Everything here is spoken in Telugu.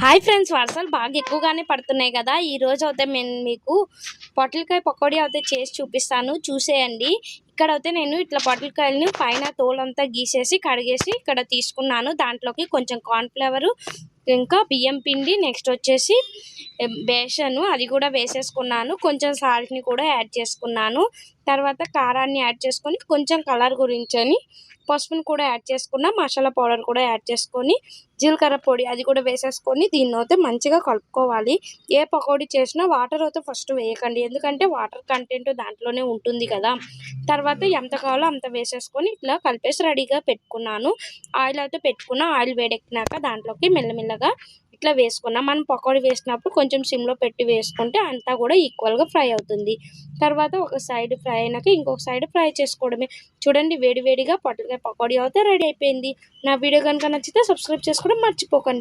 హాయ్ ఫ్రెండ్స్, వర్షాలు బాగా ఎక్కువగానే పడుతున్నాయి కదా. ఈ రోజు అయితే నేను మీకు పొట్లకాయ పకోడీ అయితే చేసి చూపిస్తాను, చూసేయండి. ఇక్కడ అయితే నేను ఇట్లా పొట్లకాయలని పైన తోలంతా గీసేసి కడిగేసి ఇక్కడ తీసుకున్నాను. దాంట్లోకి కొంచెం కార్న్‌ఫ్లవర్, ఇంకా బియ్యం పిండి, నెక్స్ట్ వచ్చేసి బేసను అది కూడా వేసేసుకున్నాను. కొంచెం సాల్ట్‌ని కూడా యాడ్ చేసుకున్నాను. తర్వాత కారాన్ని యాడ్ చేసుకొని కొంచెం కలర్ గురించని పసుపుని కూడా యాడ్ చేసుకున్నా. మసాలా పౌడర్ కూడా యాడ్ చేసుకొని జీలకర్ర పొడి అది కూడా వేసేసుకొని దీన్నైతే మంచిగా కలుపుకోవాలి. ఏ పకోడీ చేసినా వాటర్ అయితే ఫస్ట్ వేయకండి, ఎందుకంటే వాటర్ కంటెంట్ దాంట్లోనే ఉంటుంది కదా. తర్వాత ఎంత కావాలో అంత వేసేసుకొని ఇట్లా కలిపేసి రెడీగా పెట్టుకున్నాను. ఆయిల్ అయితే పెట్టుకున్నా. ఆయిల్ వేడెక్కినాక దాంట్లోకి మెల్లమెల్లగా ఇట్లా వేసుకున్నా. మనం పకోడీ వేసినప్పుడు కొంచెం సిమ్లో పెట్టి వేసుకుంటే అంతా కూడా ఈక్వల్గా ఫ్రై అవుతుంది. తర్వాత ఒక సైడ్ ఫ్రై అయినాక ఇంకొక సైడ్ ఫ్రై చేసుకోవడమే. చూడండి, వేడివేడిగా పొట్లకాయ పకోడీ అయితే రెడీ అయిపోయింది. నా వీడియో కనుక నచ్చితే సబ్స్క్రైబ్ చేసుకోవడం మర్చిపోకండి.